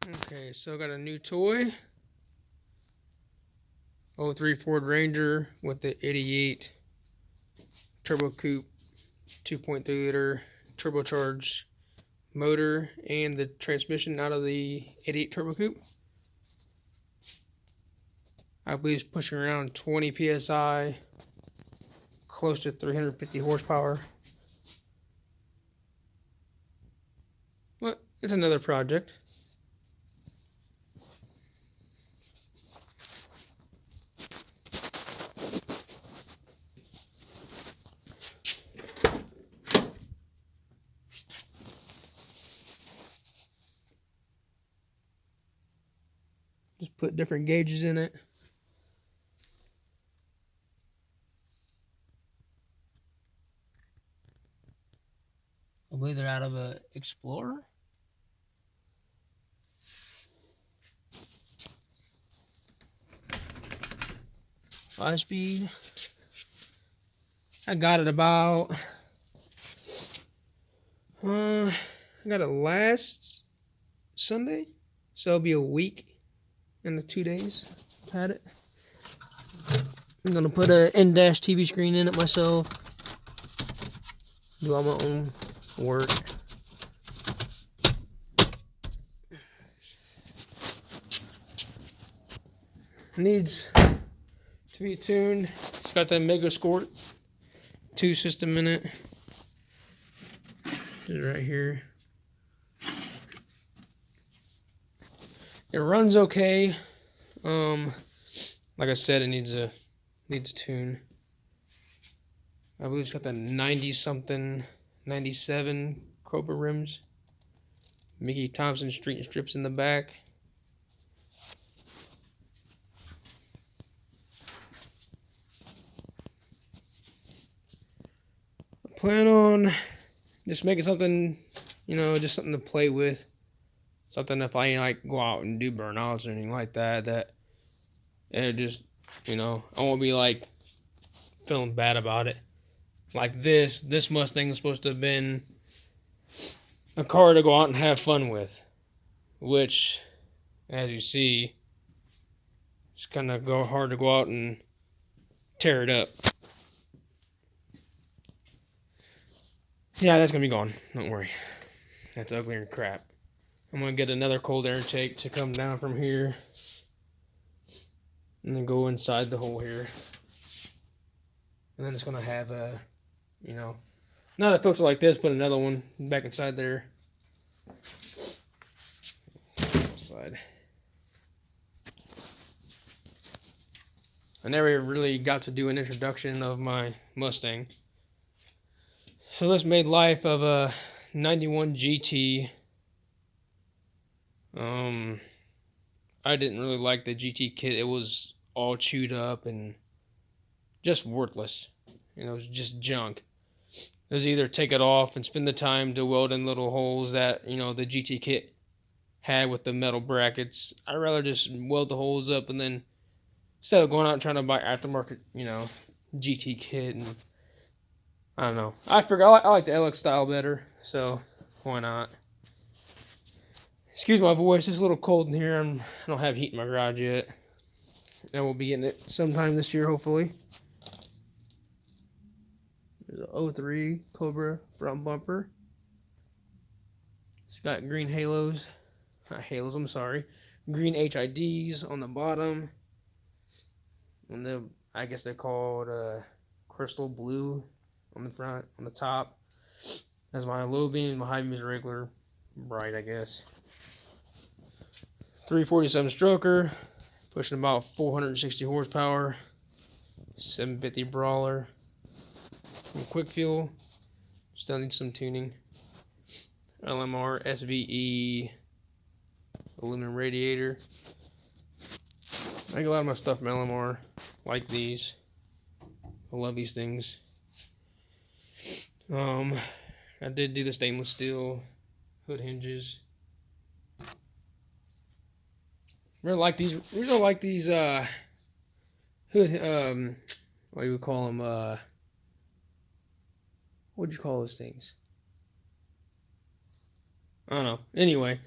Okay, so I got a new toy. '03 Ford Ranger with the 88 Turbo Coupe 2.3 liter turbocharged motor and the transmission out of the 88 Turbo Coupe. I believe it's pushing around 20 psi, close to 350 horsepower. Well, it's another project. Just put different gauges in it. I believe they're out of a Explorer. 5-speed. I got it about. I got it last Sunday, so it'll be a week and the 2 days I've had it. I'm gonna put an in-dash TV screen in it myself. Do all my own work. Needs to be tuned. It's got that Mega Squirt 2 system in it. Just right here. It runs okay. Like I said, it needs a tune. I believe it's got the 90 something, 97 Cobra rims. Mickey Thompson street strips in the back. I plan on just making something, just something to play with. Something if I like go out and do burnouts or anything like that, it just, I won't be like feeling bad about it. Like this Mustang is supposed to have been a car to go out and have fun with, which, as you see, it's kind of hard to go out and tear it up. Yeah, that's gonna be gone. Don't worry. That's ugly and crap. I'm gonna get another cold air intake to come down from here and then go inside the hole here. And then it's gonna have a, not a filter like this, but another one back inside there. Slide. I never really got to do an introduction of my Mustang. So this made life of a 91 GT. I didn't really like the GT kit. It was all chewed up and just worthless. It was just junk. It was either take it off and spend the time to weld in little holes that, the GT kit had with the metal brackets. I'd rather just weld the holes up and then instead of going out and trying to buy aftermarket, GT kit and I don't know. I like the LX style better, so why not? Excuse my voice, it's a little cold in here. I don't have heat in my garage yet. I will be getting it sometime this year, hopefully. There's an '03 Cobra front bumper. It's got green halos. Not halos, I'm sorry. Green HIDs on the bottom. And I guess they're called crystal blue on the front, on the top. That's my low beam. My high beam is regular bright, I guess. 347 stroker, pushing about 460 horsepower. 750 brawler. From Quick Fuel. Still needs some tuning. LMR SVE aluminum radiator. I get a lot of my stuff from LMR, like these. I love these things. I did do the stainless steel hood hinges. Really like these hood what do you call them? What'd you call those things? I don't know. Anyway,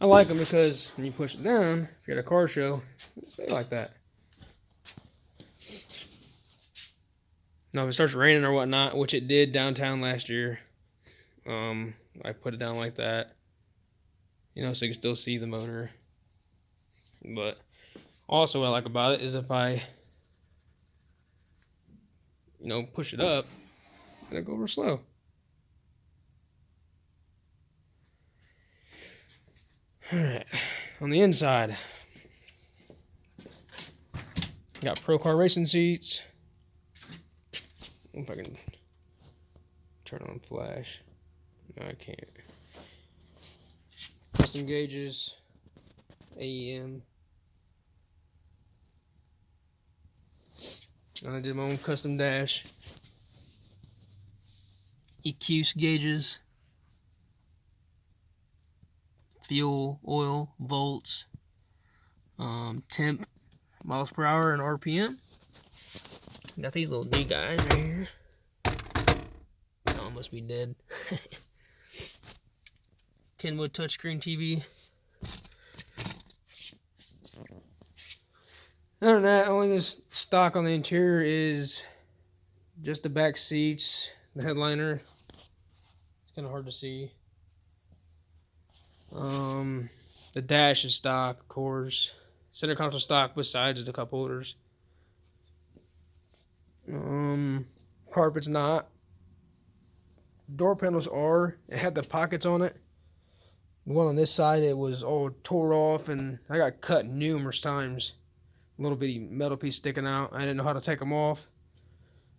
I like them because when you push it down, if you're at a car show, it'll stay like that. Now, if it starts raining or whatnot, which it did downtown last year, I put it down like that, you know, so you can still see the motor. But also, what I like about it is if I, you know, push it up, it'll go real slow. Alright, on the inside, got Pro Car racing seats. If I can turn on flash. No, I can't. Custom gauges, AEM. And I did my own custom dash. EQ gauges. Fuel, oil, volts, temp, miles per hour, and RPM. Got these little new guys right here. Oh, must be dead. Kenwood touchscreen TV. Other than that, only this stock on the interior is just the back seats, the headliner. It's kind of hard to see. The dash is stock, of course. Center console stock, besides is the cup holders. Carpet's not. Door panels are. It had the pockets on it. The one on this side, it was all tore off, and I got cut numerous times. A little bitty metal piece sticking out. I didn't know how to take them off.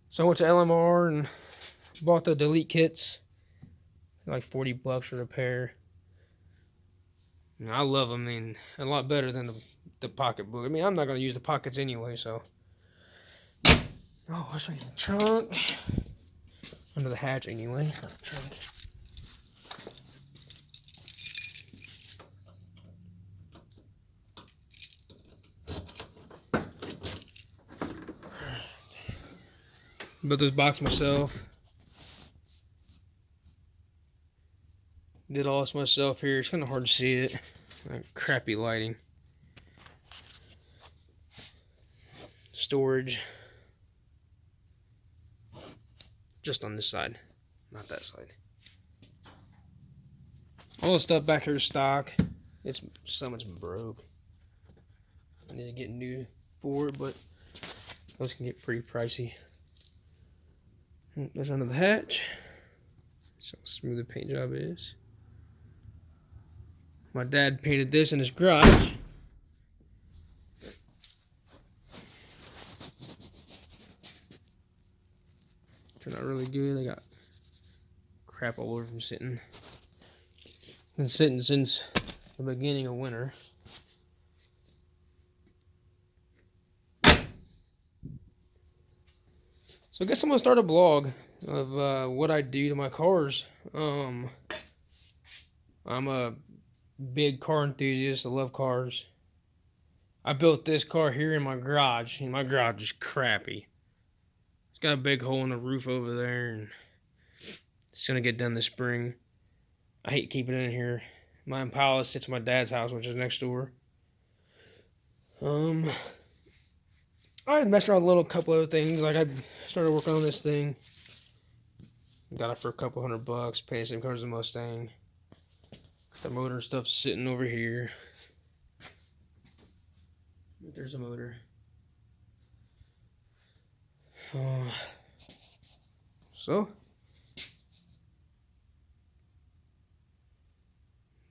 So I went to LMR and bought the delete kits. Like $40 for the pair. And I love them. I mean, a lot better than the pocketbook. I mean, I'm not going to use the pockets anyway, so. Oh, I'll show you the trunk. Under the hatch anyway, not the trunk. Built this box myself. Did all this myself here. It's kind of hard to see it. Like crappy lighting. Storage. Just on this side, not that side. All the stuff back here is stock. It's so much broke. I need to get new for it, but those can get pretty pricey. There's under the hatch. So smooth the paint job is. My dad painted this in his garage. Turned out really good. I got crap all over from sitting. Been sitting since the beginning of winter. So I guess I'm gonna start a blog of what I do to my cars. I'm a big car enthusiast. I love cars. I built this car here in my garage, and my garage is crappy. It's got a big hole in the roof over there, and it's gonna get done this spring. I hate keeping it in here. My Impala sits at my dad's house, which is next door. I had messed around with a couple other things. Like I started working on this thing. Got it for a couple $100. Paid the same color as the Mustang. The motor and stuff sitting over here. There's a motor. So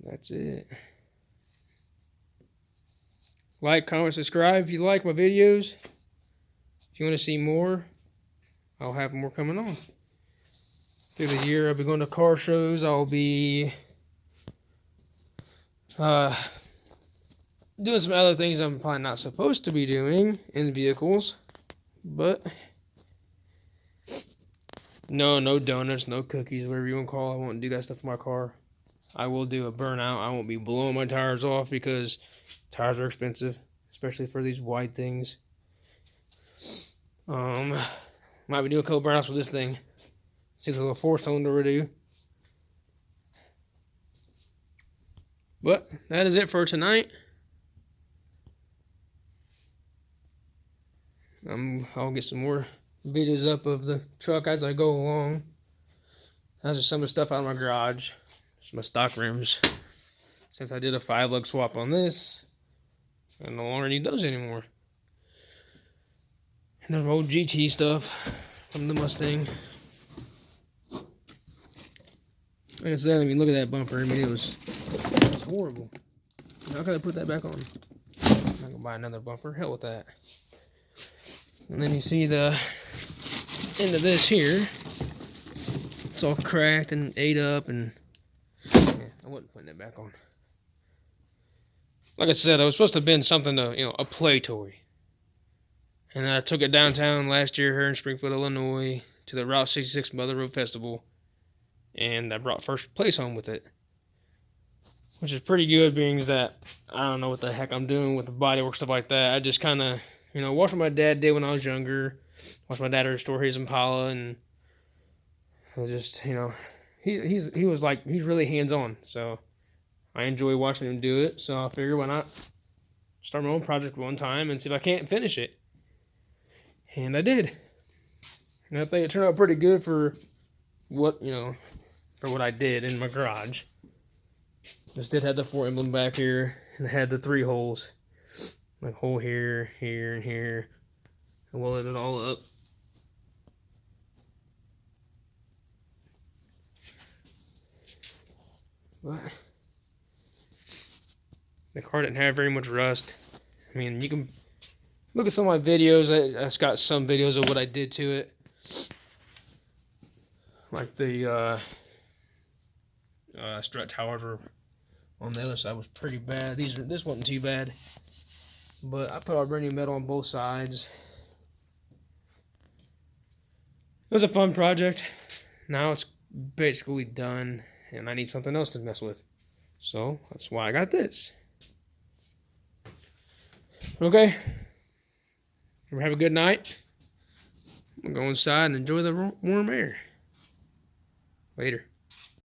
that's it. Like, comment, subscribe if you like my videos. If you want to see more, I'll have more coming on. Through the year, I'll be going to car shows. I'll be doing some other things I'm probably not supposed to be doing in vehicles. But no donuts, no cookies, whatever you want to call it. I won't do that stuff to my car. I will do a burnout. I won't be blowing my tires off because tires are expensive, especially for these wide things. Might be doing a couple burnouts with this thing. See, it's a little 4-cylinder to do. But that is it for tonight. I'll get some more videos up of the truck as I go along. That's just some of the stuff out of my garage. Just my stock rims. Since I did a 5-lug swap on this, I no longer need those anymore. And there's my old GT stuff from the Mustang. Like I said, I mean, look at that bumper. I mean, it was horrible. How can I put that back on? I'm not gonna buy another bumper. Hell with that. And then you see the end of this here. It's all cracked and ate up, and yeah, I wasn't putting it back on. Like I said, it was supposed to have been something to, a play toy. And I took it downtown last year here in Springfield, Illinois, to the Route 66 Mother Road Festival. And I brought first place home with it. Which is pretty good, being that I don't know what the heck I'm doing with the bodywork, stuff like that. I just kind of, watched what my dad did when I was younger. Watched my dad restore his Impala, and I just, he's really hands-on. So I enjoy watching him do it. So I figured, why not start my own project one time and see if I can't finish it. And I did. And I think it turned out pretty good for what, for what I did in my garage. Just did have the 4 emblem back here, and it had the 3 holes. Like hole here, here, and here. And welded it all up. But the car didn't have very much rust. I mean, you can look at some of my videos. I've got some videos of what I did to it. Like the strut towers were on the other side was pretty bad. This wasn't too bad. But I put all brand new metal on both sides. It was a fun project. Now it's basically done, and I need something else to mess with. So that's why I got this. Okay. Have a good night. I'm gonna go inside and enjoy the warm air. Later.